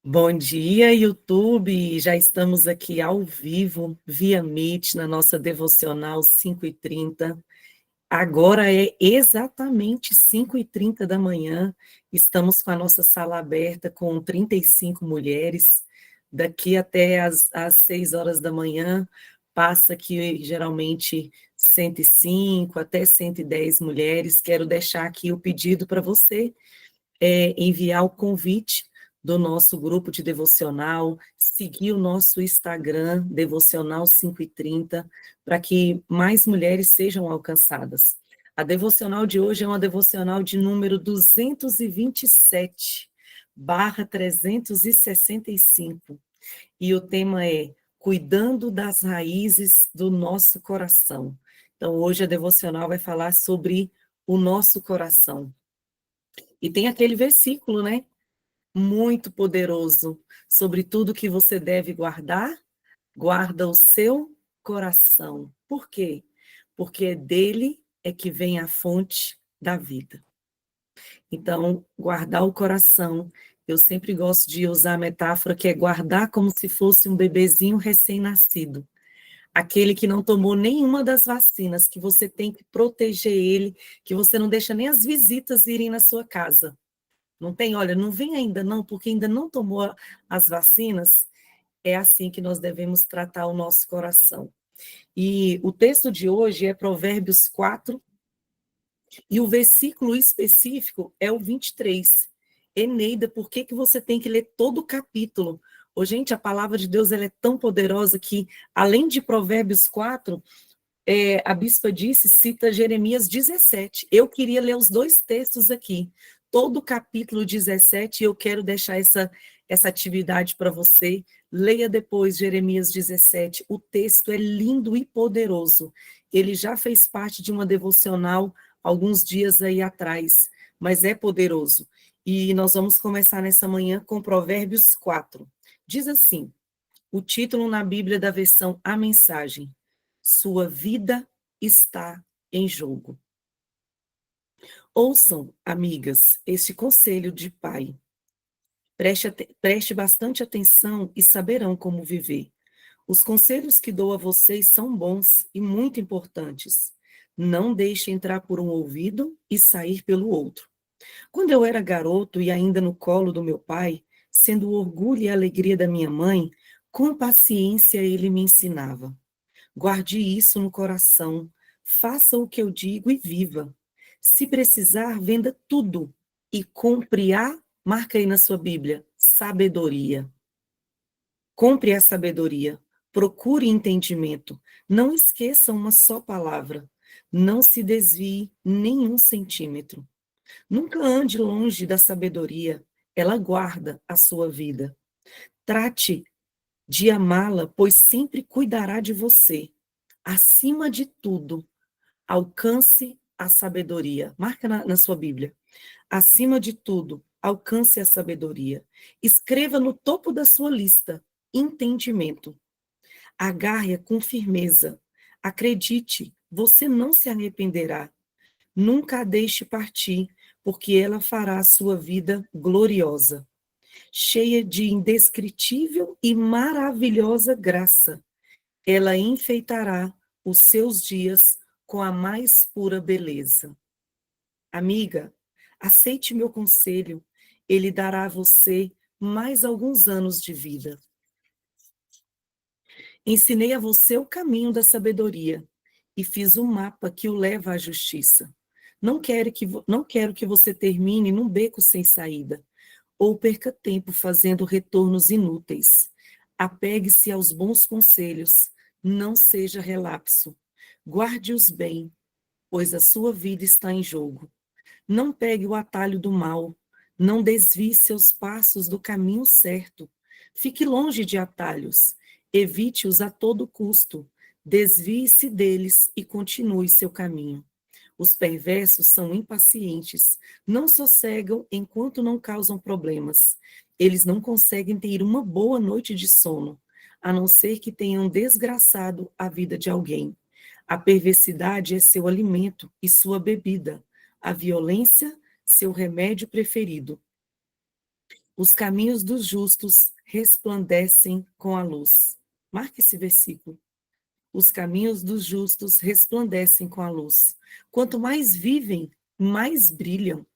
Bom dia, YouTube! Já estamos aqui ao vivo, via Meet, na nossa devocional 5h30. Agora é exatamente 5h30 da manhã. Estamos com a nossa sala aberta com 35 mulheres. Daqui até às 6 horas da manhã, passa aqui geralmente 105 até 110 mulheres. Quero deixar aqui o pedido para você enviar o convite do nosso grupo de devocional, seguir o nosso Instagram, Devocional 5h30, para que mais mulheres sejam alcançadas. A devocional de hoje é uma devocional de número 227, barra 365, e o tema é Cuidando das Raízes do Nosso Coração. Então, hoje a devocional vai falar sobre o nosso coração. E tem aquele versículo, né? Muito poderoso. Sobre tudo que você deve guardar, guarda o seu coração. Por quê? Porque dele é que vem a fonte da vida. Então, guardar o coração, eu sempre gosto de usar a metáfora que é guardar como se fosse um bebezinho recém-nascido. Aquele que não tomou nenhuma das vacinas, que você tem que proteger ele, que você não deixa nem as visitas irem na sua casa. Não tem, olha, não vem ainda não, porque ainda não tomou as vacinas. É assim que nós devemos tratar o nosso coração. E o texto de hoje é Provérbios 4, e o versículo específico é o 23. Eneida, por que você tem que ler todo o capítulo? Ô, gente, a palavra de Deus ela é tão poderosa que, além de Provérbios 4, a bispa disse, cita Jeremias 17. Eu queria ler os dois textos aqui. Todo o capítulo 17, eu quero deixar essa atividade para você. Leia depois Jeremias 17. O texto é lindo e poderoso. Ele já fez parte de uma devocional alguns dias aí atrás, mas é poderoso. E nós vamos começar nessa manhã com Provérbios 4. Diz assim, o título na Bíblia da versão A Mensagem: Sua vida está em jogo. Ouçam, amigas, este conselho de pai. Preste bastante atenção e saberão como viver. Os conselhos que dou a vocês são bons e muito importantes. Não deixe entrar por um ouvido e sair pelo outro. Quando eu era garoto e ainda no colo do meu pai, sendo o orgulho e a alegria da minha mãe, com paciência ele me ensinava. Guarde isso no coração, faça o que eu digo e viva. Se precisar, venda tudo e compre marca aí na sua Bíblia, sabedoria. Compre a sabedoria, procure entendimento, não esqueça uma só palavra, não se desvie nem um centímetro. Nunca ande longe da sabedoria, ela guarda a sua vida. Trate de amá-la, pois sempre cuidará de você. Acima de tudo, alcance a sabedoria. Marca na sua Bíblia. Acima de tudo, alcance a sabedoria. Escreva no topo da sua lista, entendimento. Agarre-a com firmeza. Acredite, você não se arrependerá. Nunca a deixe partir, porque ela fará a sua vida gloriosa, cheia de indescritível e maravilhosa graça. Ela enfeitará os seus dias com a mais pura beleza. Amiga, aceite meu conselho, ele dará a você mais alguns anos de vida. Ensinei a você o caminho da sabedoria e fiz um mapa que o leva à justiça. Não quero que você termine num beco sem saída ou perca tempo fazendo retornos inúteis. Apegue-se aos bons conselhos, não seja relapso. Guarde-os bem, pois a sua vida está em jogo. Não pegue o atalho do mal, não desvie seus passos do caminho certo. Fique longe de atalhos, evite-os a todo custo. Desvie-se deles e continue seu caminho. Os perversos são impacientes, não sossegam enquanto não causam problemas. Eles não conseguem ter uma boa noite de sono, a não ser que tenham desgraçado a vida de alguém. A perversidade é seu alimento e sua bebida, a violência, seu remédio preferido. Os caminhos dos justos resplandecem com a luz. Marque esse versículo. Os caminhos dos justos resplandecem com a luz. Quanto mais vivem, mais brilham.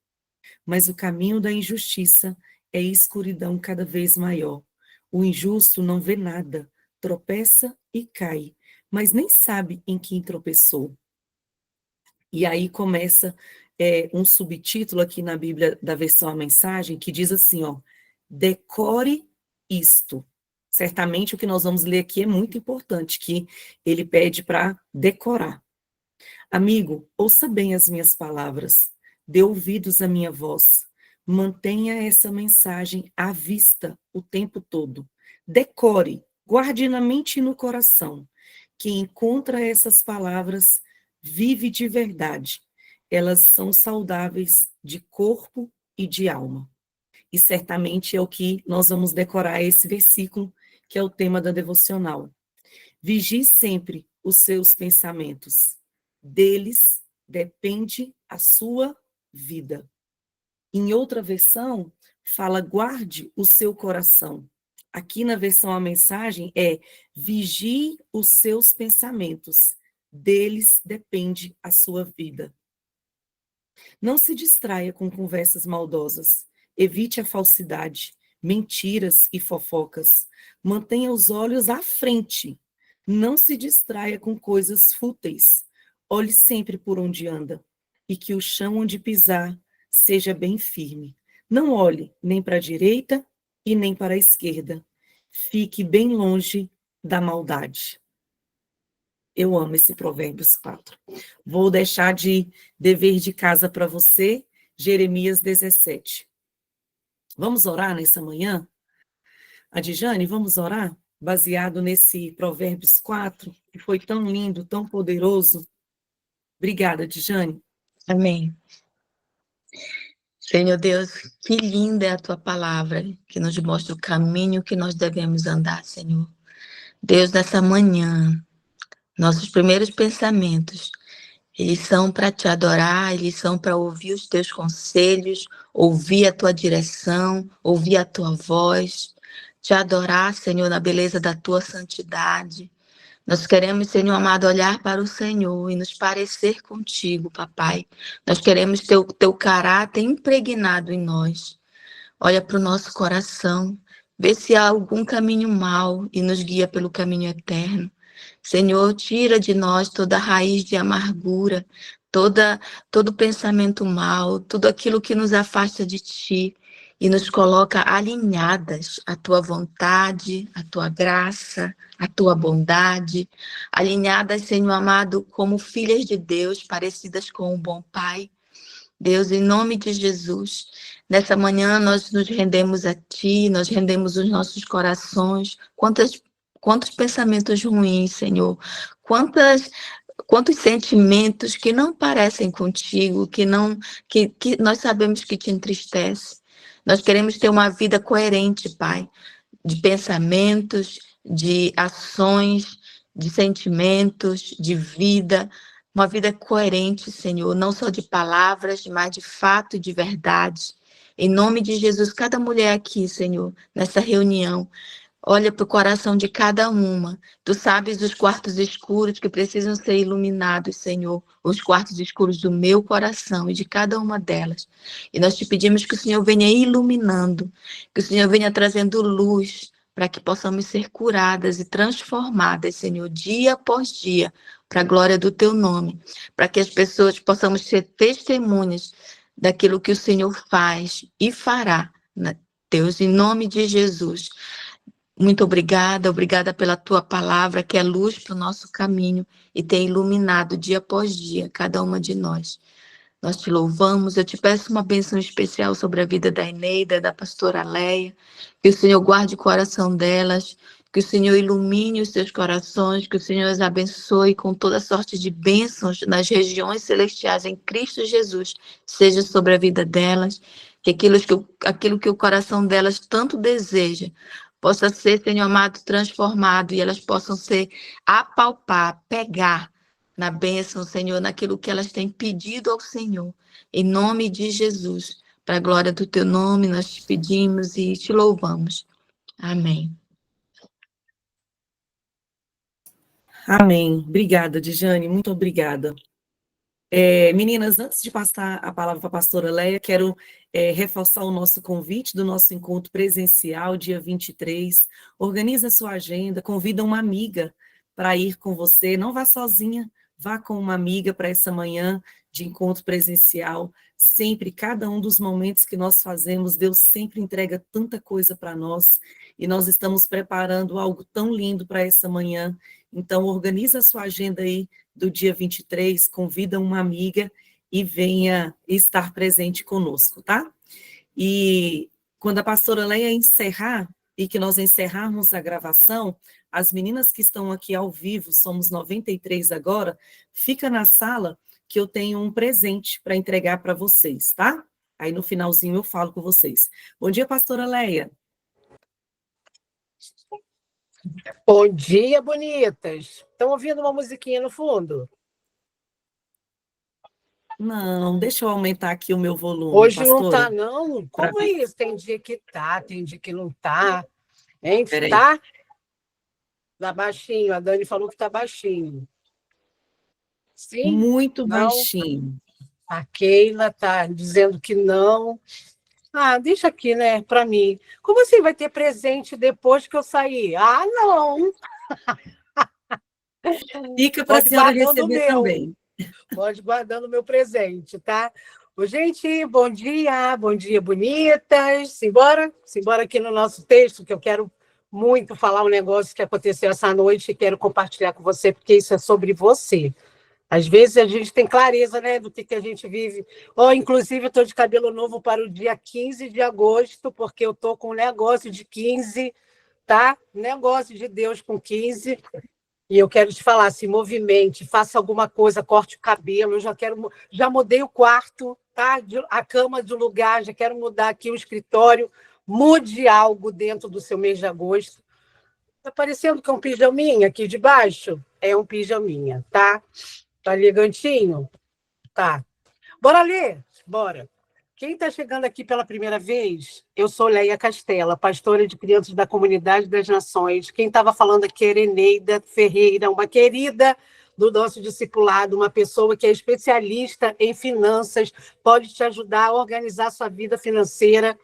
Mas o caminho da injustiça é escuridão cada vez maior. O injusto não vê nada, tropeça e cai, mas nem sabe em quem tropeçou. E aí começa um subtítulo aqui na Bíblia da versão A Mensagem, que diz assim, ó, decore isto. Certamente o que nós vamos ler aqui é muito importante, que ele pede para decorar. Amigo, ouça bem as minhas palavras, dê ouvidos à minha voz, mantenha essa mensagem à vista o tempo todo. Decore, guarde na mente e no coração. Quem encontra essas palavras vive de verdade. Elas são saudáveis de corpo e de alma. E certamente é o que nós vamos decorar esse versículo, que é o tema da devocional. Vigie sempre os seus pensamentos. Deles depende a sua vida. Em outra versão, fala guarde o seu coração. Aqui na versão A Mensagem é vigie os seus pensamentos. Deles depende a sua vida. Não se distraia com conversas maldosas. Evite a falsidade, mentiras e fofocas. Mantenha os olhos à frente. Não se distraia com coisas fúteis. Olhe sempre por onde anda. E que o chão onde pisar seja bem firme. Não olhe nem para a direita e nem para a esquerda. Fique bem longe da maldade. Eu amo esse Provérbios 4. Vou deixar de dever de casa para você, Jeremias 17. Vamos orar nessa manhã? Adjane, vamos orar? Baseado nesse Provérbios 4, que foi tão lindo, tão poderoso. Obrigada, Adjane. Amém. Senhor Deus, que linda é a tua palavra, que nos mostra o caminho que nós devemos andar, Senhor. Deus, nessa manhã, nossos primeiros pensamentos, eles são para te adorar, eles são para ouvir os teus conselhos, ouvir a tua direção, ouvir a tua voz, te adorar, Senhor, na beleza da tua santidade. Nós queremos, Senhor amado, olhar para o Senhor e nos parecer contigo, papai. Nós queremos ter o teu caráter impregnado em nós. Olha para o nosso coração, vê se há algum caminho mau e nos guia pelo caminho eterno. Senhor, tira de nós toda raiz de amargura, todo pensamento mau, tudo aquilo que nos afasta de ti e nos coloca alinhadas à tua vontade, à tua graça, à tua bondade, alinhadas, Senhor amado, como filhas de Deus, parecidas com um bom Pai. Deus, em nome de Jesus, nessa manhã nós nos rendemos a Ti, nós rendemos os nossos corações. Quantos pensamentos ruins, Senhor, quantos sentimentos que não parecem contigo, que nós sabemos que te entristece. Nós queremos ter uma vida coerente, Pai, de pensamentos, de ações, de sentimentos, de vida, uma vida coerente, Senhor, não só de palavras, mas de fato e de verdade. Em nome de Jesus, cada mulher aqui, Senhor, nessa reunião, olha para o coração de cada uma. Tu sabes os quartos escuros que precisam ser iluminados, Senhor. Os quartos escuros do meu coração e de cada uma delas. E nós te pedimos que o Senhor venha iluminando, que o Senhor venha trazendo luz para que possamos ser curadas e transformadas, Senhor, dia após dia, para a glória do teu nome. Para que as pessoas possamos ser testemunhas daquilo que o Senhor faz e fará, Deus, em nome de Jesus. Muito obrigada pela tua palavra, que é luz para o nosso caminho e tem iluminado dia após dia cada uma de nós. Nós te louvamos, eu te peço uma bênção especial sobre a vida da Eneida, da pastora Leia, que o Senhor guarde o coração delas, que o Senhor ilumine os seus corações, que o Senhor as abençoe com toda sorte de bênçãos nas regiões celestiais em Cristo Jesus, seja sobre a vida delas, que aquilo que o coração delas tanto deseja, possa ser, Senhor amado, transformado e elas possam ser apalpar, pegar na bênção, Senhor, naquilo que elas têm pedido ao Senhor, em nome de Jesus, Para a glória do teu nome, nós te pedimos e te louvamos. Amém. Amém. Obrigada, Dijane, muito obrigada. Meninas, antes de passar a palavra para a pastora Leia, quero reforçar o nosso convite do nosso encontro presencial, dia 23. Organiza a sua agenda, convida uma amiga para ir com você. Não vá sozinha, vá com uma amiga para essa manhã de encontro presencial. Sempre, cada um dos momentos que nós fazemos, Deus sempre entrega tanta coisa para nós. E nós estamos preparando algo tão lindo para essa manhã. Então, organiza a sua agenda aí do dia 23, convida uma amiga e venha estar presente conosco, tá? E quando a pastora Leia encerrar, e que nós encerrarmos a gravação, as meninas que estão aqui ao vivo, somos 93 agora, fica na sala que eu tenho um presente para entregar para vocês, tá? Aí no finalzinho eu falo com vocês. Bom dia, pastora Leia. Bom dia, bonitas. Estão ouvindo uma musiquinha no fundo? Não, deixa eu aumentar aqui o meu volume, Hoje pastora. não tá, não? Como é isso? Tem dia que tá, tem dia que não tá. Hein? Peraí. Tá? Tá baixinho. A Dani falou que tá baixinho. Sim? Muito Não? baixinho. A Keila tá dizendo que não. Ah, deixa aqui, né, para mim. Como assim vai ter presente depois que eu sair? Ah, não! Fica para a senhora receber também. Pode guardando o meu presente, tá? Ô, gente, bom dia, bonitas. Simbora aqui no nosso texto, que eu quero muito falar um negócio que aconteceu essa noite e quero compartilhar com você, porque isso é sobre você. Às vezes a gente tem clareza, né, do que a gente vive. Inclusive, eu estou de cabelo novo para o dia 15 de agosto, porque eu estou com um negócio de 15, tá? Negócio de Deus com 15. E eu quero te falar, se movimente, faça alguma coisa, corte o cabelo, já mudei o quarto, tá? A cama de lugar, já quero mudar aqui o escritório, mude algo dentro do seu mês de agosto. Tá parecendo que é um pijaminha aqui de baixo? É um pijaminha, tá? Tá elegantinho? Tá. Bora ler? Bora. Quem está chegando aqui pela primeira vez, eu sou Leia Castela, pastora de crianças da Comunidade das Nações. Quem estava falando aqui era Eneida Ferreira, uma querida do nosso discipulado, uma pessoa que é especialista em finanças, pode te ajudar a organizar sua vida financeira.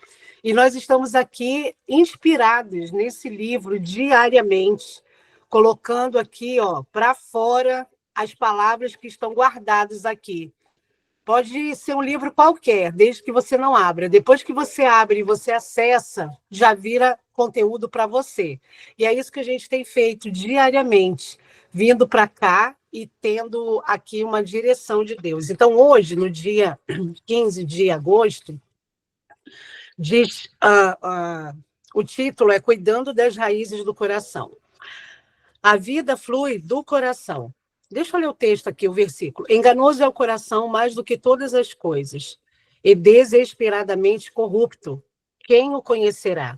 E nós estamos aqui inspirados nesse livro diariamente, colocando aqui para fora as palavras que estão guardadas aqui. Pode ser um livro qualquer, desde que você não abra. Depois que você abre e você acessa, já vira conteúdo para você. E é isso que a gente tem feito diariamente, vindo para cá e tendo aqui uma direção de Deus. Então, hoje, no dia 15 de agosto, o título é Cuidando das Raízes do Coração. A vida flui do coração. Deixa eu ler o texto aqui, o versículo. Enganoso é o coração mais do que todas as coisas, e desesperadamente corrupto. Quem o conhecerá?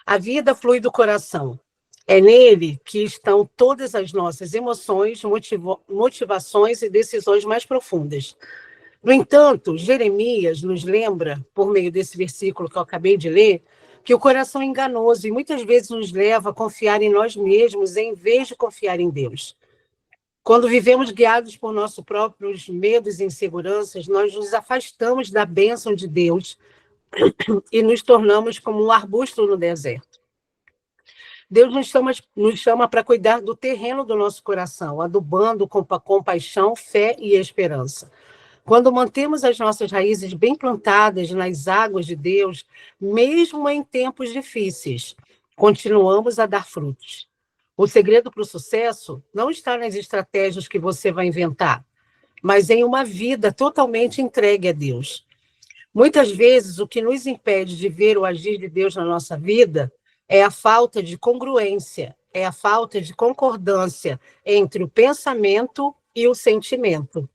A vida flui do coração. É nele que estão todas as nossas emoções, motivações e decisões mais profundas. No entanto, Jeremias nos lembra, por meio desse versículo que eu acabei de ler, que o coração é enganoso e muitas vezes nos leva a confiar em nós mesmos em vez de confiar em Deus. Quando vivemos guiados por nossos próprios medos e inseguranças, nós nos afastamos da bênção de Deus e nos tornamos como um arbusto no deserto. Deus nos chama para cuidar do terreno do nosso coração, adubando com compaixão, fé e esperança. Quando mantemos as nossas raízes bem plantadas nas águas de Deus, mesmo em tempos difíceis, continuamos a dar frutos. O segredo para o sucesso não está nas estratégias que você vai inventar, mas em uma vida totalmente entregue a Deus. Muitas vezes, o que nos impede de ver o agir de Deus na nossa vida é a falta de congruência, é a falta de concordância entre o pensamento e o sentimento.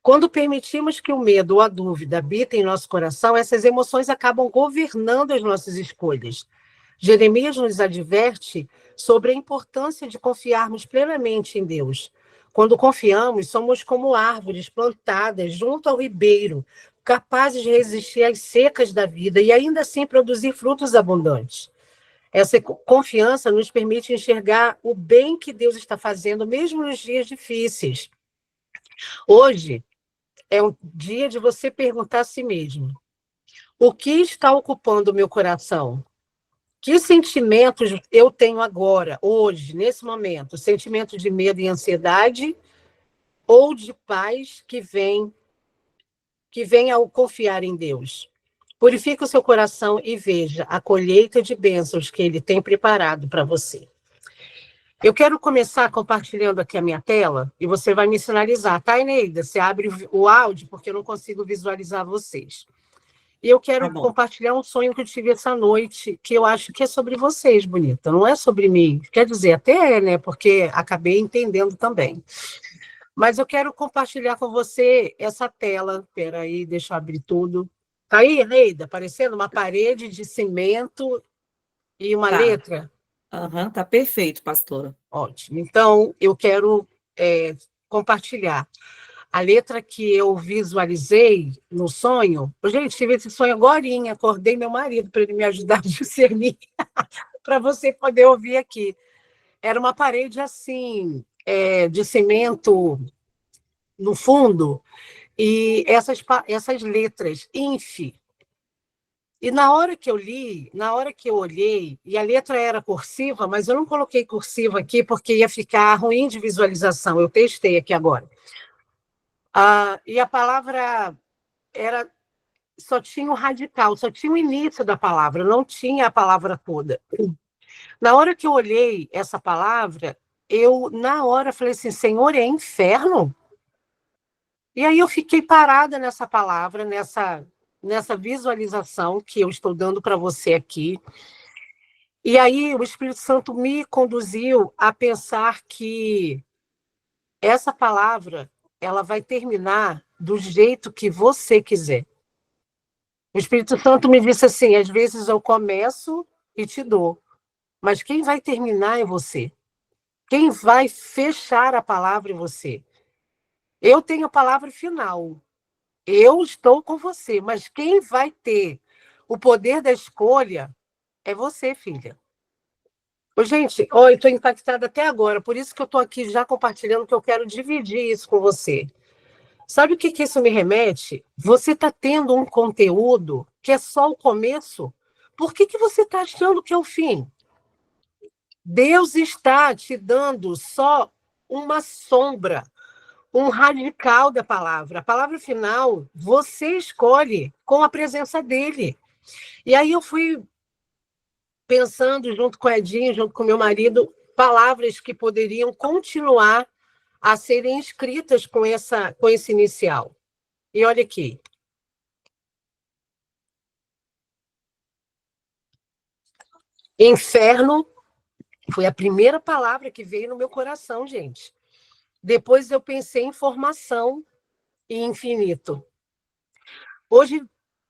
Quando permitimos que o medo ou a dúvida habitem em nosso coração, essas emoções acabam governando as nossas escolhas. Jeremias nos adverte sobre a importância de confiarmos plenamente em Deus. Quando confiamos, somos como árvores plantadas junto ao ribeiro, capazes de resistir às secas da vida e ainda assim produzir frutos abundantes. Essa confiança nos permite enxergar o bem que Deus está fazendo, mesmo nos dias difíceis. Hoje é um dia de você perguntar a si mesmo: o que está ocupando o meu coração? Que sentimentos eu tenho agora, hoje, nesse momento? Sentimento de medo e ansiedade ou de paz que vem ao confiar em Deus? Purifique o seu coração e veja a colheita de bênçãos que Ele tem preparado para você. Eu quero começar compartilhando aqui a minha tela e você vai me sinalizar, tá, Eneida? Você abre o áudio porque eu não consigo visualizar vocês. E eu quero compartilhar um sonho que eu tive essa noite, que eu acho que é sobre vocês, bonita, não é sobre mim. Quer dizer, até é, né? Porque acabei entendendo também. Mas eu quero compartilhar com você essa tela. Espera aí, deixa eu abrir tudo. Tá aí, Neida, aparecendo uma parede de cimento e uma letra? Tá perfeito, pastora. Ótimo. Então, eu quero compartilhar. A letra que eu visualizei no sonho, gente, tive esse sonho agorinha, acordei meu marido para ele me ajudar a discernir, para você poder ouvir aqui. Era uma parede assim, de cimento no fundo, e essas letras, INF. E na hora que eu li, na hora que eu olhei, e a letra era cursiva, mas eu não coloquei cursiva aqui porque ia ficar ruim de visualização, eu testei aqui agora. E a palavra só tinha o radical, só tinha o início da palavra, não tinha a palavra toda. Na hora que eu olhei essa palavra, eu, na hora, falei assim, Senhor, é inferno? E aí eu fiquei parada nessa palavra, nessa visualização que eu estou dando para você aqui. E aí o Espírito Santo me conduziu a pensar que essa palavra ela vai terminar do jeito que você quiser. O Espírito Santo me disse assim, às vezes eu começo e te dou, mas quem vai terminar é você. Quem vai fechar a palavra é você. Eu tenho a palavra final. Eu estou com você, mas quem vai ter o poder da escolha é você, filha. Gente, eu estou impactada até agora, por isso que eu estou aqui já compartilhando, que eu quero dividir isso com você. Sabe o que isso me remete? Você está tendo um conteúdo que é só o começo. Por que você está achando que é o fim? Deus está te dando só uma sombra, um radical da palavra. A palavra final, você escolhe com a presença dele. E aí eu fui pensando, junto com o Edinho, junto com meu marido, palavras que poderiam continuar a serem escritas com esse inicial. E olha aqui. Inferno foi a primeira palavra que veio no meu coração, gente. Depois eu pensei em formação e infinito. Hoje,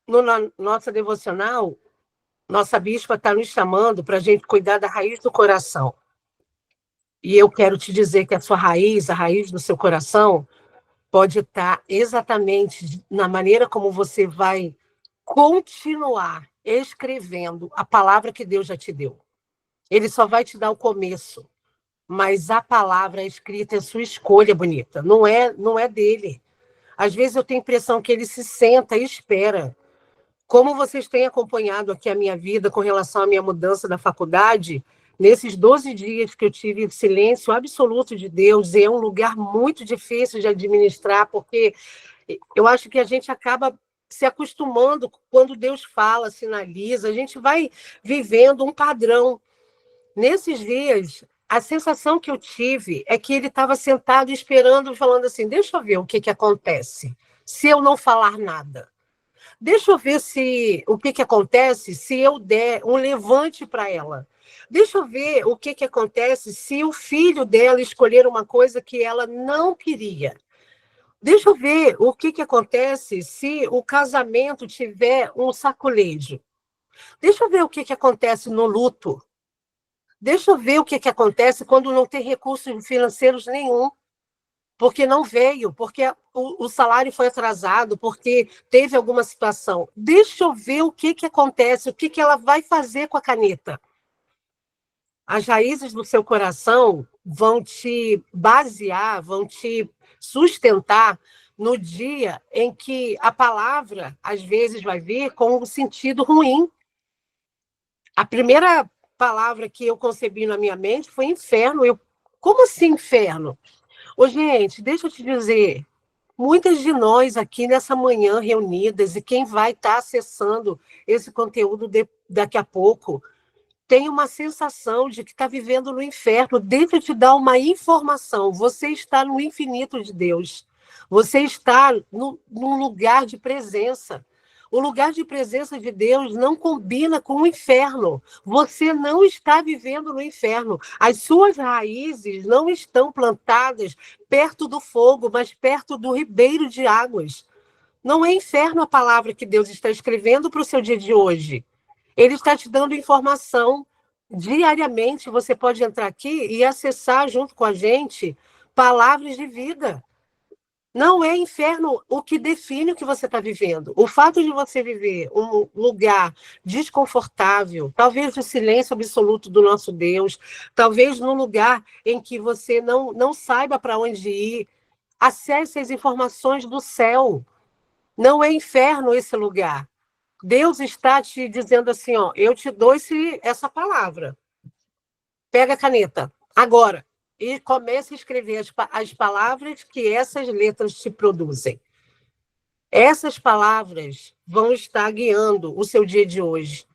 na nossa devocional, nossa bispa está nos chamando para a gente cuidar da raiz do coração. E eu quero te dizer que a sua raiz, a raiz do seu coração, pode estar exatamente na maneira como você vai continuar escrevendo a palavra que Deus já te deu. Ele só vai te dar o começo, mas a palavra escrita é sua escolha, bonita, não é dele. Às vezes eu tenho a impressão que ele se senta e espera. Como vocês têm acompanhado aqui a minha vida com relação à minha mudança da faculdade, nesses 12 dias que eu tive silêncio absoluto de Deus, e é um lugar muito difícil de administrar, porque eu acho que a gente acaba se acostumando quando Deus fala, sinaliza, a gente vai vivendo um padrão. Nesses dias, a sensação que eu tive é que ele estava sentado esperando, falando assim, deixa eu ver o que acontece se eu não falar nada. Deixa eu ver o que acontece se eu der um levante para ela. Deixa eu ver o que acontece se o filho dela escolher uma coisa que ela não queria. Deixa eu ver o que acontece se o casamento tiver um sacolejo. Deixa eu ver o que acontece no luto. Deixa eu ver o que acontece quando não tem recursos financeiros nenhum. porque não veio, porque o salário foi atrasado, porque teve alguma situação. Deixa eu ver o que acontece, o que ela vai fazer com a caneta. As raízes do seu coração vão te basear, vão te sustentar no dia em que a palavra, às vezes, vai vir com um sentido ruim. A primeira palavra que eu concebi na minha mente foi inferno. Como assim inferno? Ô, gente, deixa eu te dizer, muitas de nós aqui nessa manhã reunidas, e quem vai estar acessando esse conteúdo daqui a pouco, tem uma sensação de que está vivendo no inferno. Deixa eu te dar uma informação. Você está no infinito de Deus. Você está num lugar de presença. O lugar de presença de Deus não combina com o inferno. Você não está vivendo no inferno. As suas raízes não estão plantadas perto do fogo, mas perto do ribeiro de águas. Não é inferno a palavra que Deus está escrevendo para o seu dia de hoje. Ele está te dando informação diariamente. Você pode entrar aqui e acessar junto com a gente palavras de vida. Não é inferno o que define o que você está vivendo. O fato de você viver um lugar desconfortável, talvez o silêncio absoluto do nosso Deus, talvez num lugar em que você não saiba para onde ir, acesse as informações do céu. Não é inferno esse lugar. Deus está te dizendo assim, ó, eu te dou essa palavra. Pega a caneta, agora, e comece a escrever as palavras que essas letras te produzem. Essas palavras vão estar guiando o seu dia de hoje.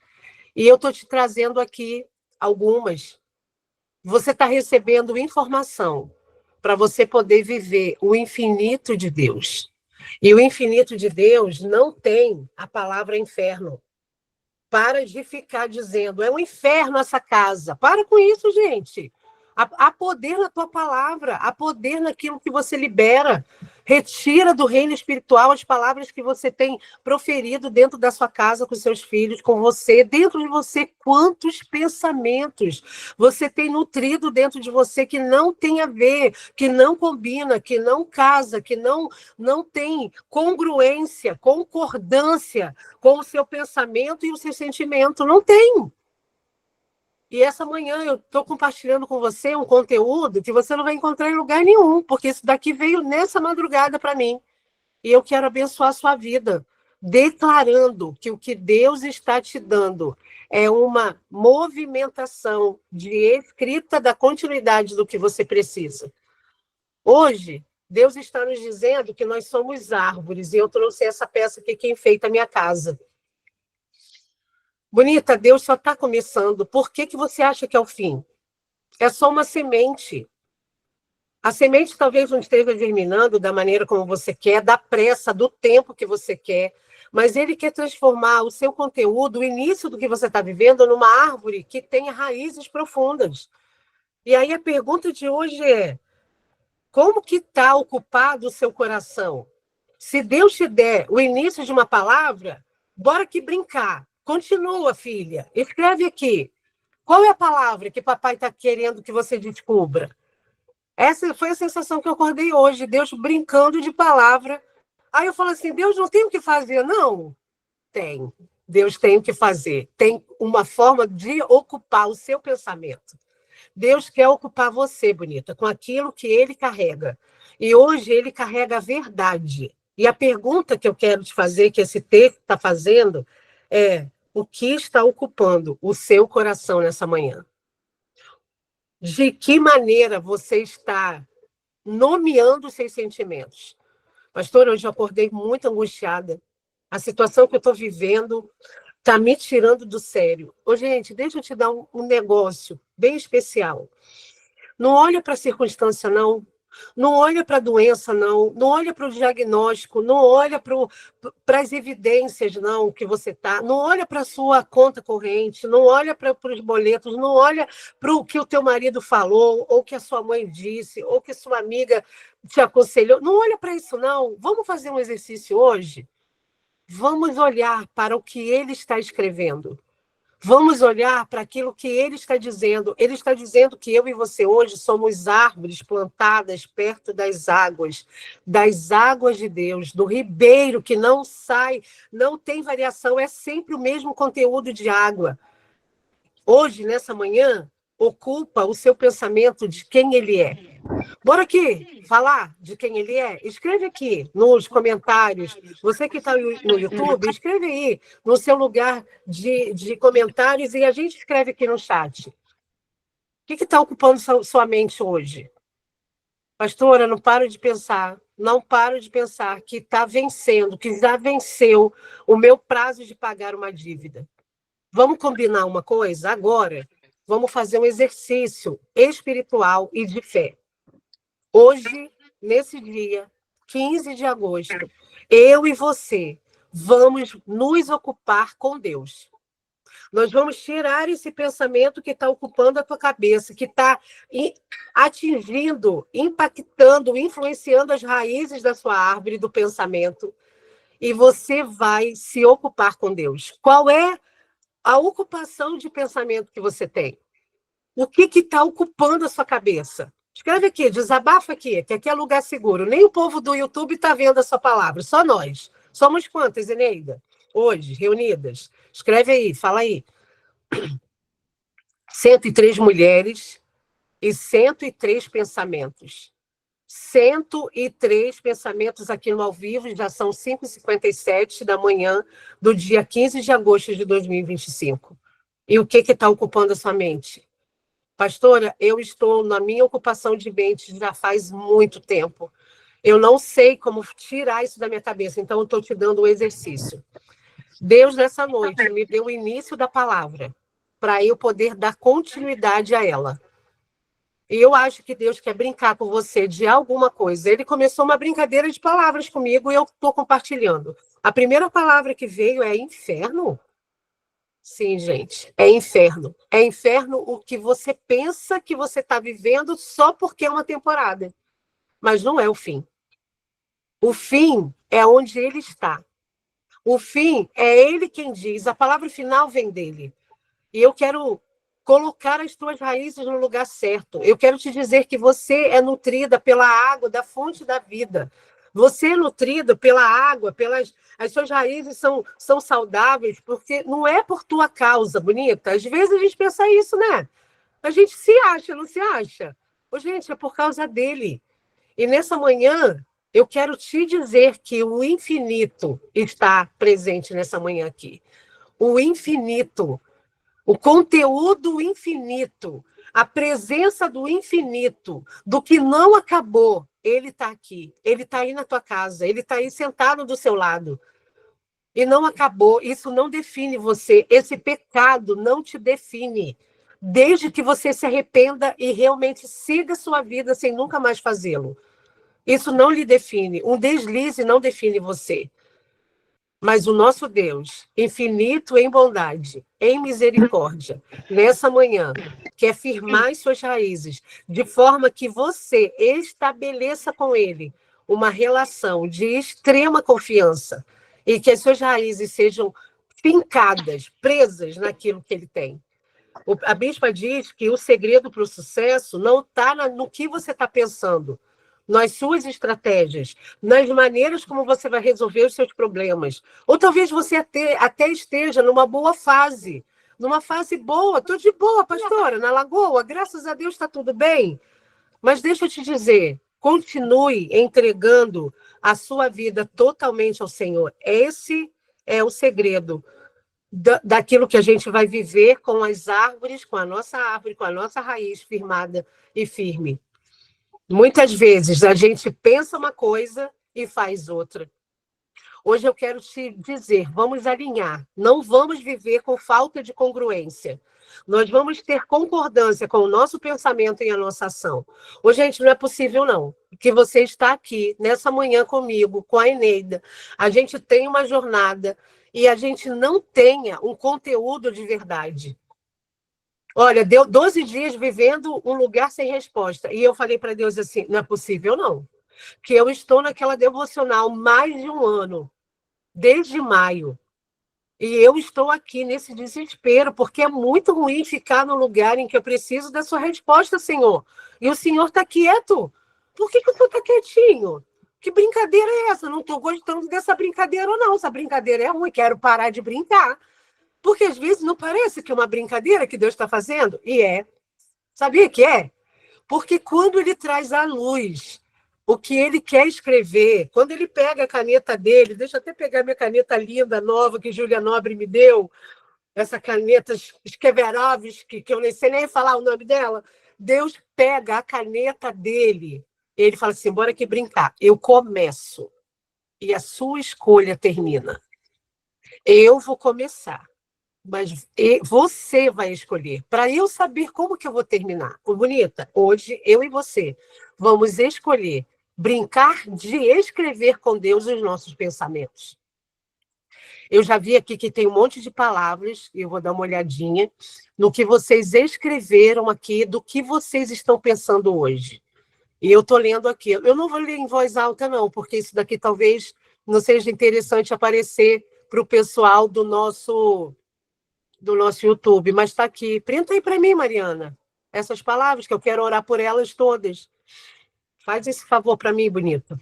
E eu estou te trazendo aqui algumas. Você está recebendo informação para você poder viver o infinito de Deus. E o infinito de Deus não tem a palavra inferno. Para de ficar dizendo, é um inferno essa casa. Para com isso, gente. Há poder na tua palavra, há poder naquilo que você libera. Retira do reino espiritual as palavras que você tem proferido dentro da sua casa, com seus filhos, com você, dentro de você. Quantos pensamentos você tem nutrido dentro de você que não tem a ver, que não combina, que não casa, que não tem congruência, concordância com o seu pensamento e o seu sentimento. Não tem. E essa manhã eu estou compartilhando com você um conteúdo que você não vai encontrar em lugar nenhum, porque isso daqui veio nessa madrugada para mim. E eu quero abençoar a sua vida, declarando que o que Deus está te dando é uma movimentação de escrita da continuidade do que você precisa. Hoje, Deus está nos dizendo que nós somos árvores, e eu trouxe essa peça aqui que enfeita a minha casa. Bonita, Deus só está começando. Por que você acha que é o fim? É só uma semente. A semente talvez não esteja germinando da maneira como você quer, da pressa, do tempo que você quer, mas ele quer transformar o seu conteúdo, o início do que você está vivendo, numa árvore que tenha raízes profundas. E aí a pergunta de hoje é, como que está ocupado o seu coração? Se Deus te der o início de uma palavra, bora aqui brincar. Continua, filha. Escreve aqui. Qual é a palavra que papai está querendo que você descubra? Essa foi a sensação que eu acordei hoje. Deus brincando de palavra. Aí eu falo assim, Deus não tem o que fazer. Não, tem. Deus tem o que fazer. Tem uma forma de ocupar o seu pensamento. Deus quer ocupar você, bonita, com aquilo que ele carrega. E hoje ele carrega a verdade. E a pergunta que eu quero te fazer, que esse texto está fazendo, é: o que está ocupando o seu coração nessa manhã? De que maneira você está nomeando os seus sentimentos? Pastor, hoje eu acordei muito angustiada. A situação que eu estou vivendo está me tirando do sério. Ô, gente, deixa eu te dar um negócio bem especial. Não olha para a circunstância, não. Não olha para a doença, não. Não olha para o diagnóstico, não olha para as evidências, não, que você está. Não olha para a sua conta corrente, não olha para os boletos, não olha para o que o teu marido falou, ou que a sua mãe disse, ou que sua amiga te aconselhou. Não olha para isso, não. Vamos fazer um exercício hoje? Vamos olhar para o que ele está escrevendo. Vamos olhar para aquilo que ele está dizendo. Ele está dizendo que eu e você hoje somos árvores plantadas perto das águas de Deus, do ribeiro que não sai, não tem variação, é sempre o mesmo conteúdo de água. Hoje, nessa manhã, ocupa o seu pensamento de quem ele é. Bora aqui falar de quem ele é? Escreve aqui nos comentários. Você que está no YouTube, escreve aí no seu lugar de comentários e a gente escreve aqui no chat. O que está ocupando sua mente hoje? Pastora, não paro de pensar que está vencendo, que já venceu o meu prazo de pagar uma dívida. Vamos combinar uma coisa agora? Vamos fazer um exercício espiritual e de fé. Hoje, nesse dia, 15 de agosto, eu e você vamos nos ocupar com Deus. Nós vamos tirar esse pensamento que está ocupando a tua cabeça, que está atingindo, impactando, influenciando as raízes da sua árvore do pensamento, e você vai se ocupar com Deus. Qual é a ocupação de pensamento que você tem? O que está ocupando a sua cabeça? Escreve aqui, desabafa aqui, que aqui é lugar seguro. Nem o povo do YouTube está vendo a sua palavra, só nós. Somos quantas, Eneida? Hoje, reunidas. Escreve aí, fala aí. 103 mulheres e 103 pensamentos. 103 pensamentos aqui no ao vivo, já são 5h57 da manhã do dia 15 de agosto de 2025. E o que está ocupando a sua mente? Pastora, eu estou na minha ocupação de mente já faz muito tempo. Eu não sei como tirar isso da minha cabeça, então eu estou te dando um exercício. Deus, nessa noite, me deu o início da palavra para eu poder dar continuidade a ela. E eu acho que Deus quer brincar com você de alguma coisa. Ele começou uma brincadeira de palavras comigo e eu estou compartilhando. A primeira palavra que veio é inferno. Sim, gente, é inferno. É inferno o que você pensa que você está vivendo só porque é uma temporada. Mas não é o fim. O fim é onde ele está. O fim é ele quem diz. A palavra final vem dele. E eu quero colocar as tuas raízes no lugar certo. Eu quero te dizer que você é nutrida pela água da fonte da vida. Você é nutrido pela água, as suas raízes são saudáveis, porque não é por tua causa, bonita. Às vezes a gente pensa isso, né? A gente se acha, não se acha? Ô, gente, é por causa dele. E nessa manhã, eu quero te dizer que o infinito está presente nessa manhã aqui. O infinito, o conteúdo infinito, a presença do infinito, do que não acabou, ele está aqui. Ele está aí na tua casa, ele está aí sentado do seu lado. E não acabou, isso não define você, esse pecado não te define. Desde que você se arrependa e realmente siga a sua vida sem nunca mais fazê-lo. Isso não lhe define. Um deslize não define você. Mas o nosso Deus, infinito em bondade, em misericórdia, nessa manhã, quer firmar as suas raízes, de forma que você estabeleça com Ele uma relação de extrema confiança e que as suas raízes sejam fincadas, presas naquilo que Ele tem. A bispa diz que o segredo para o sucesso não está no que você está pensando, nas suas estratégias, nas maneiras como você vai resolver os seus problemas. Ou talvez você até esteja numa boa fase, numa fase boa. Estou de boa, pastora, na Lagoa, graças a Deus está tudo bem. Mas deixa eu te dizer, continue entregando a sua vida totalmente ao Senhor. Esse é o segredo daquilo que a gente vai viver com as árvores, com a nossa árvore, com a nossa raiz firmada e firme. Muitas vezes a gente pensa uma coisa e faz outra. Hoje eu quero te dizer, vamos alinhar, não vamos viver com falta de congruência. Nós vamos ter concordância com o nosso pensamento e a nossa ação. Ô, gente, não é possível não, que você está aqui nessa manhã comigo, com a Eneida, a gente tem uma jornada e a gente não tenha um conteúdo de verdade. Olha, deu 12 dias vivendo um lugar sem resposta. E eu falei para Deus assim, não é possível não. Que eu estou naquela devocional mais de um ano, desde maio. E eu estou aqui nesse desespero, porque é muito ruim ficar no lugar em que eu preciso da sua resposta, Senhor. E o Senhor está quieto. Por que o Senhor está quietinho? Que brincadeira é essa? Eu não estou gostando dessa brincadeira, não. Essa brincadeira é ruim, quero parar de brincar. Porque às vezes não parece que é uma brincadeira que Deus está fazendo? E é. Sabia que é? Porque quando ele traz à luz o que ele quer escrever, quando ele pega a caneta dele, deixa eu até pegar minha caneta linda, nova, que Júlia Nobre me deu, essa caneta Skeverovski, que eu nem sei nem falar o nome dela, Deus pega a caneta dele, ele fala assim, bora aqui brincar, eu começo, e a sua escolha termina. Eu vou começar, mas você vai escolher, para eu saber como que eu vou terminar. Bonita, hoje eu e você vamos escolher brincar de escrever com Deus os nossos pensamentos. Eu já vi aqui que tem um monte de palavras, e eu vou dar uma olhadinha no que vocês escreveram aqui, do que vocês estão pensando hoje. E eu estou lendo aqui. Eu não vou ler em voz alta, não, porque isso daqui talvez não seja interessante aparecer para o pessoal do nosso YouTube, mas está aqui. Printa aí para mim, Mariana, essas palavras, que eu quero orar por elas todas. Faz esse favor para mim, bonito.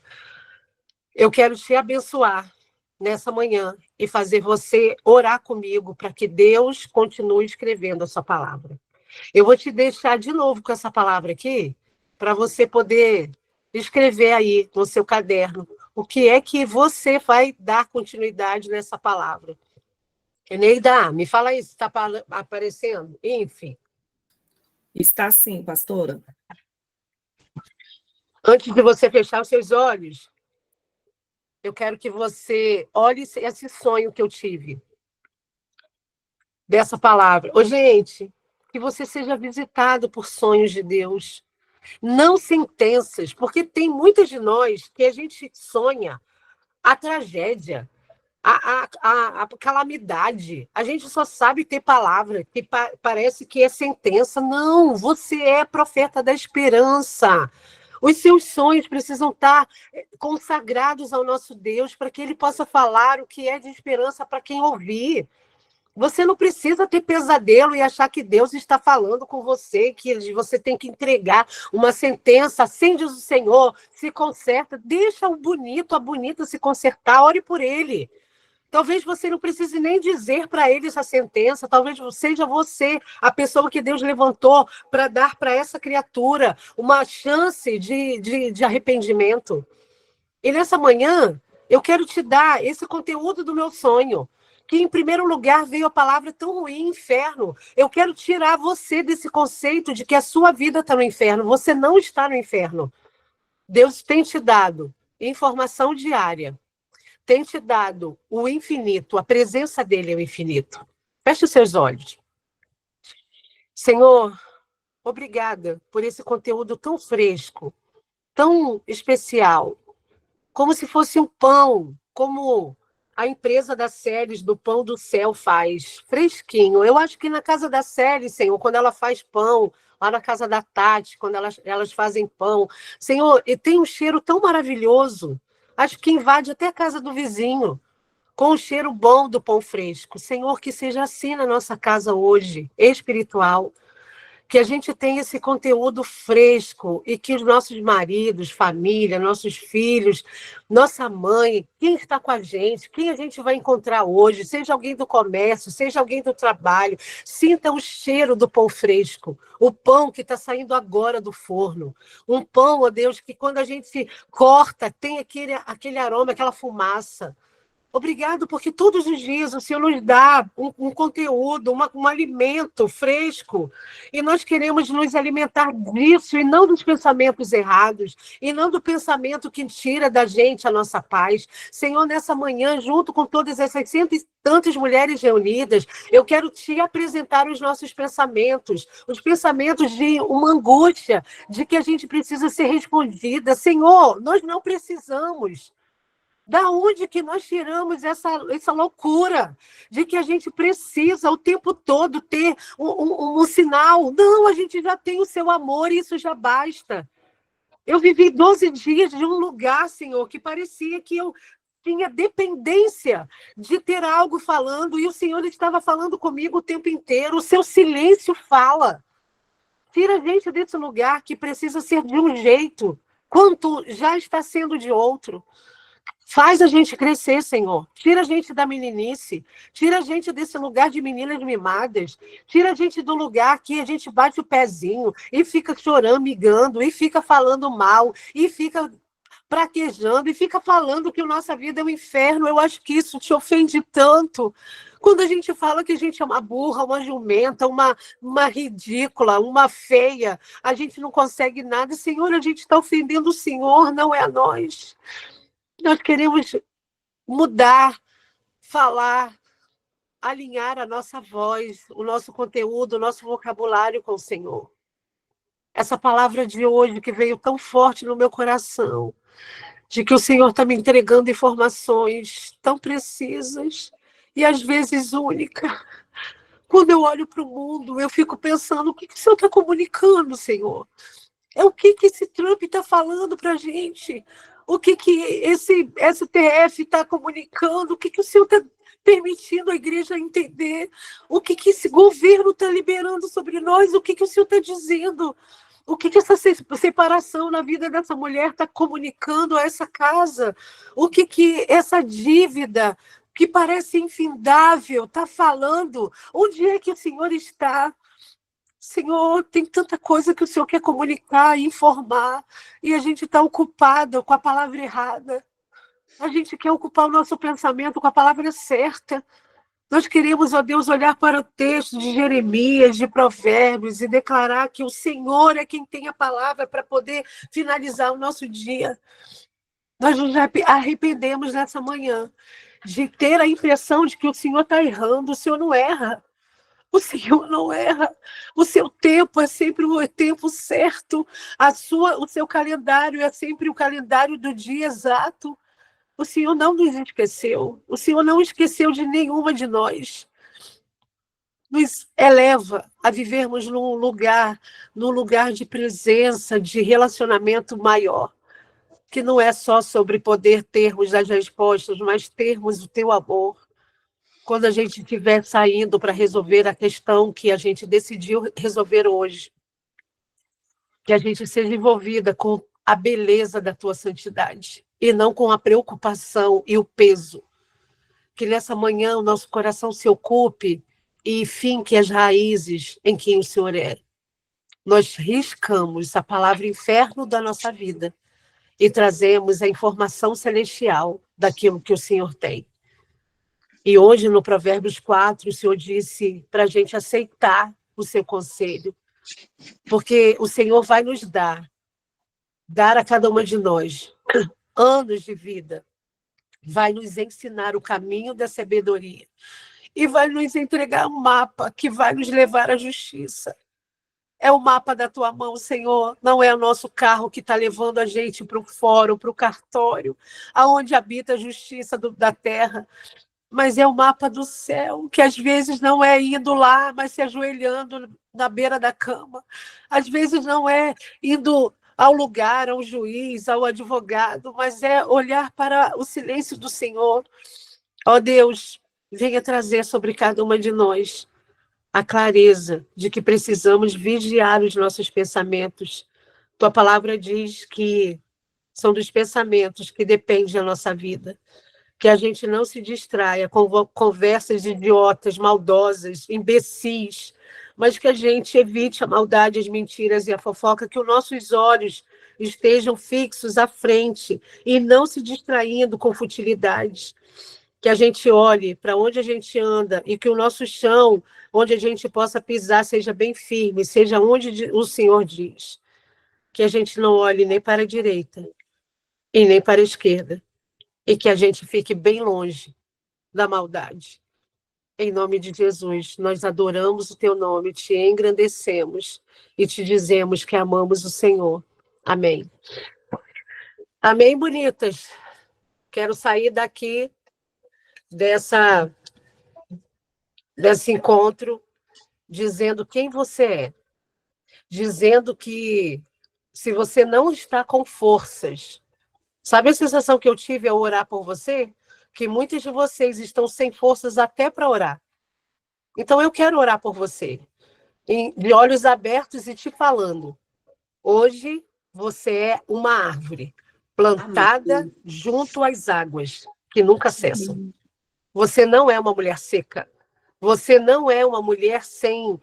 Eu quero te abençoar nessa manhã e fazer você orar comigo para que Deus continue escrevendo a sua palavra. Eu vou te deixar de novo com essa palavra aqui, para você poder escrever aí no seu caderno o que é que você vai dar continuidade nessa palavra. Eneida, me fala aí se está aparecendo. Enfim. Está sim, pastora. Antes de você fechar os seus olhos, eu quero que você olhe esse sonho que eu tive, dessa palavra. Ô, gente, que você seja visitado por sonhos de Deus, não sentenças, porque tem muitas de nós que a gente sonha a tragédia, a calamidade. A gente só sabe ter palavra que parece que é sentença. Não, você é profeta da esperança. Os seus sonhos precisam estar consagrados ao nosso Deus para que ele possa falar o que é de esperança para quem ouvir. Você não precisa ter pesadelo e achar que Deus está falando com você, que você tem que entregar uma sentença. Assim diz o Senhor, se conserta, deixa o bonito, a bonita se consertar, ore por ele. Talvez você não precise nem dizer para ele essa sentença, talvez seja você a pessoa que Deus levantou para dar para essa criatura uma chance de arrependimento. E nessa manhã, eu quero te dar esse conteúdo do meu sonho, que em primeiro lugar veio a palavra tão ruim, inferno. Eu quero tirar você desse conceito de que a sua vida está no inferno. Você não está no inferno. Deus tem te dado informação diária, tem te dado o infinito, a presença dele é o infinito. Feche os seus olhos. Senhor, obrigada por esse conteúdo tão fresco, tão especial, como se fosse um pão, como a empresa da Ceres do Pão do Céu faz, fresquinho. Eu acho que na casa da Ceres, Senhor, quando ela faz pão, lá na casa da Tati, quando elas fazem pão, Senhor, e tem um cheiro tão maravilhoso, acho que invade até a casa do vizinho, com o cheiro bom do pão fresco. Senhor, que seja assim na nossa casa hoje, espiritual, que a gente tenha esse conteúdo fresco e que os nossos maridos, família, nossos filhos, nossa mãe, quem está com a gente, quem a gente vai encontrar hoje, seja alguém do comércio, seja alguém do trabalho, sinta o cheiro do pão fresco, o pão que está saindo agora do forno. Um pão, ó Deus, que quando a gente corta, tem aquele aroma, aquela fumaça. Obrigado, porque todos os dias o Senhor nos dá um conteúdo, um alimento fresco, e nós queremos nos alimentar disso, e não dos pensamentos errados, e não do pensamento que tira da gente a nossa paz. Senhor, nessa manhã, junto com todas essas cento e tantas mulheres reunidas, eu quero te apresentar os nossos pensamentos, os pensamentos de uma angústia, de que a gente precisa ser respondida. Senhor, nós não precisamos. Da onde que nós tiramos essa loucura de que a gente precisa o tempo todo ter um sinal? Não, a gente já tem o seu amor e isso já basta. Eu vivi 12 dias de um lugar, Senhor, que parecia que eu tinha dependência de ter algo falando, e o Senhor estava falando comigo o tempo inteiro. O seu silêncio fala. Tira a gente desse lugar que precisa ser de um jeito, quanto já está sendo de outro. Faz a gente crescer, Senhor. Tira a gente da meninice. Tira a gente desse lugar de meninas mimadas. Tira a gente do lugar que a gente bate o pezinho e fica chorando, migando, e fica falando mal, e fica praquejando, e fica falando que a nossa vida é um inferno. Eu acho que isso te ofende tanto. Quando a gente fala que a gente é uma burra, uma jumenta, uma ridícula, uma feia, a gente não consegue nada. Senhor, a gente está ofendendo o Senhor, não é a nós. Nós queremos mudar, falar, alinhar a nossa voz, o nosso conteúdo, o nosso vocabulário com o Senhor. Essa palavra de hoje que veio tão forte no meu coração, de que o Senhor está me entregando informações tão precisas e às vezes únicas. Quando eu olho para o mundo, eu fico pensando, o que o Senhor está comunicando, Senhor? É o que esse Trump está falando para a gente? O que esse STF está comunicando? O que o Senhor está permitindo a igreja entender? O que esse governo está liberando sobre nós? O que o Senhor está dizendo? O que essa separação na vida dessa mulher está comunicando a essa casa? O que essa dívida que parece infindável está falando? Onde é que o Senhor está? Senhor, tem tanta coisa que o Senhor quer comunicar, informar, e a gente está ocupado com a palavra errada. A gente quer ocupar o nosso pensamento com a palavra certa. Nós queremos, ó Deus, olhar para o texto de Jeremias, de Provérbios, e declarar que o Senhor é quem tem a palavra para poder finalizar o nosso dia. Nós nos arrependemos nessa manhã de ter a impressão de que o Senhor está errando. O Senhor não erra. O Senhor não erra. O seu tempo é sempre o tempo certo. O seu calendário é sempre o calendário do dia exato. O Senhor não nos esqueceu. O Senhor não esqueceu de nenhuma de nós. Nos eleva a vivermos num lugar de presença, de relacionamento maior, que não é só sobre poder termos as respostas, mas termos o teu amor. Quando a gente estiver saindo para resolver a questão que a gente decidiu resolver hoje, que a gente seja envolvida com a beleza da tua santidade e não com a preocupação e o peso. Que nessa manhã o nosso coração se ocupe e finque as raízes em quem o Senhor é. Nós riscamos a palavra inferno da nossa vida e trazemos a informação celestial daquilo que o Senhor tem. E hoje, no Provérbios 4, o Senhor disse para a gente aceitar o seu conselho, porque o Senhor vai nos dar a cada uma de nós anos de vida, vai nos ensinar o caminho da sabedoria e vai nos entregar um mapa que vai nos levar à justiça. É o mapa da tua mão, Senhor, não é o nosso carro que está levando a gente para o fórum, para o cartório, aonde habita a justiça da terra, mas é o mapa do céu, que às vezes não é indo lá, mas se ajoelhando na beira da cama. Às vezes não é indo ao lugar, ao juiz, ao advogado, mas é olhar para o silêncio do Senhor. Ó Deus, venha trazer sobre cada uma de nós a clareza de que precisamos vigiar os nossos pensamentos. Tua palavra diz que são dos pensamentos que depende a nossa vida. Que a gente não se distraia com conversas idiotas, maldosas, imbecis, mas que a gente evite a maldade, as mentiras e a fofoca, que os nossos olhos estejam fixos à frente e não se distraindo com futilidades. Que a gente olhe para onde a gente anda e que o nosso chão, onde a gente possa pisar, seja bem firme, seja onde o Senhor diz. Que a gente não olhe nem para a direita e nem para a esquerda. E que a gente fique bem longe da maldade. Em nome de Jesus, nós adoramos o teu nome, te engrandecemos e te dizemos que amamos o Senhor. Amém. Amém, bonitas? Quero sair daqui desse encontro dizendo quem você é. Dizendo que se você não está com forças Sabe a sensação que eu tive ao orar por você? Que muitos de vocês estão sem forças até para orar. Então eu quero orar por você, de olhos abertos e te falando. Hoje você é uma árvore plantada Amém. junto às águas, que nunca cessam. Você não é uma mulher seca. Você não é uma mulher sem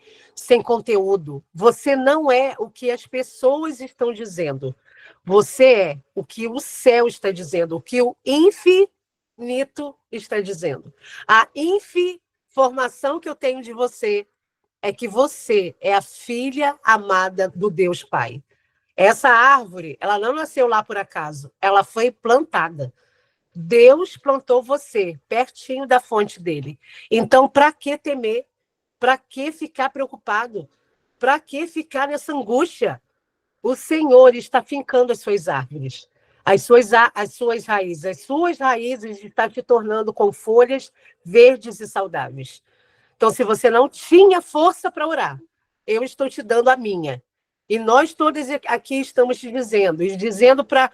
conteúdo. Você não é o que as pessoas estão dizendo. Você é o que o céu está dizendo, o que o infinito está dizendo. A informação que eu tenho de você é que você é a filha amada do Deus Pai. Essa árvore, ela não nasceu lá por acaso, ela foi plantada. Deus plantou você pertinho da fonte dele. Então, para que temer? Para que ficar preocupado? Para que ficar nessa angústia? O Senhor está fincando as suas árvores, as suas raízes. As suas raízes estão te tornando com folhas verdes e saudáveis. Então, se você não tinha força para orar, eu estou te dando a minha. E nós todos aqui estamos te dizendo, e dizendo para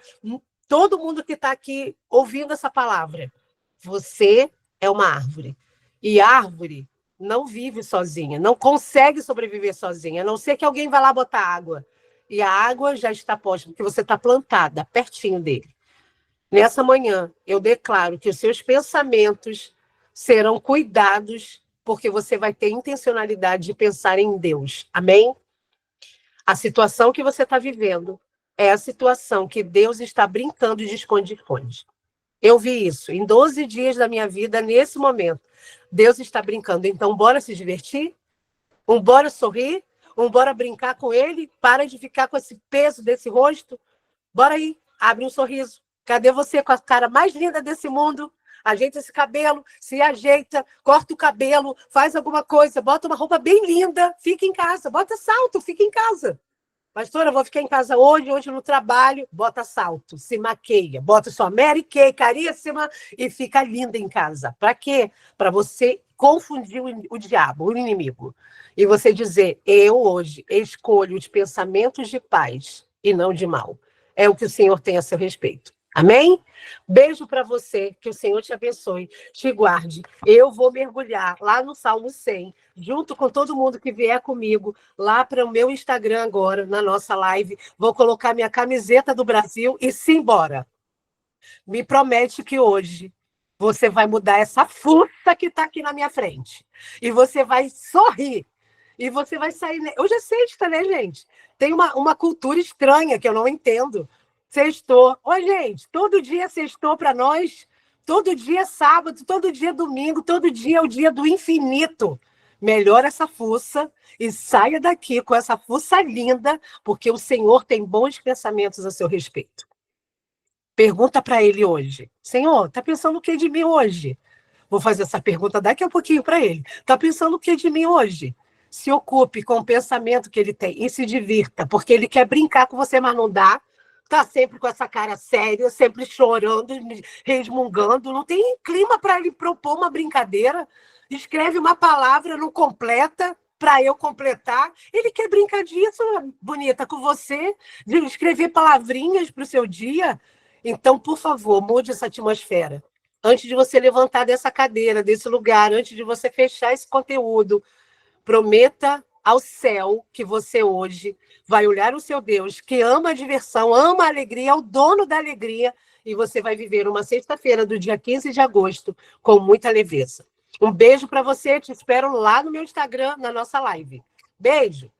todo mundo que está aqui ouvindo essa palavra, você é uma árvore. E árvore não vive sozinha, não consegue sobreviver sozinha, a não ser que alguém vá lá botar água. E a água já está posta, porque você está plantada pertinho dele. Nessa manhã, eu declaro que os seus pensamentos serão cuidados, porque você vai ter intencionalidade de pensar em Deus. Amém? A situação que você está vivendo é a situação que Deus está brincando de esconde-esconde. Eu vi isso em 12 dias da minha vida, nesse momento. Deus está brincando. Então, bora se divertir? Bora sorrir? Bora brincar com ele? Para de ficar com esse peso desse rosto. Bora aí, abre um sorriso. Cadê você com a cara mais linda desse mundo? Ajeita esse cabelo, se ajeita, corta o cabelo, faz alguma coisa, bota uma roupa bem linda, fica em casa, bota salto, fica em casa. Pastora, eu vou ficar em casa hoje no trabalho, bota salto, se maqueia, bota sua Mary Kay caríssima e fica linda em casa. Para quê? Para você confundir o diabo, o inimigo. E você dizer, eu hoje escolho os pensamentos de paz e não de mal. É o que o Senhor tem a seu respeito. Amém? Beijo para você, que o Senhor te abençoe, te guarde. Eu vou mergulhar lá no Salmo 100, junto com todo mundo que vier comigo, lá para o meu Instagram agora, na nossa live. Vou colocar minha camiseta do Brasil e simbora. Me promete que hoje você vai mudar essa fuça que está aqui na minha frente. E você vai sorrir. E você vai sair... Hoje é sexta, né, gente? Tem uma cultura estranha que eu não entendo. Sextou. Oi, gente, todo dia é sextou para nós, todo dia é sábado, todo dia é domingo, todo dia é o dia do infinito. Melhora essa fuça e saia daqui com essa fuça linda, porque o Senhor tem bons pensamentos a seu respeito. Pergunta para ele hoje. Senhor, tá pensando o que de mim hoje? Vou fazer essa pergunta daqui a pouquinho para ele. Tá pensando o que de mim hoje? Se ocupe com o pensamento que ele tem e se divirta, porque ele quer brincar com você, mas não dá. Tá sempre com essa cara séria, sempre chorando, resmungando. Não tem clima para ele propor uma brincadeira. Escreve uma palavra, não completa, para eu completar. Ele quer brincar disso, bonita, com você, de escrever palavrinhas para o seu dia. Então, por favor, mude essa atmosfera. Antes de você levantar dessa cadeira, desse lugar, antes de você fechar esse conteúdo, prometa ao céu que você hoje vai olhar o seu Deus, que ama a diversão, ama a alegria, é o dono da alegria, e você vai viver uma sexta-feira do dia 15 de agosto com muita leveza. Um beijo para você, te espero lá no meu Instagram, na nossa live. Beijo!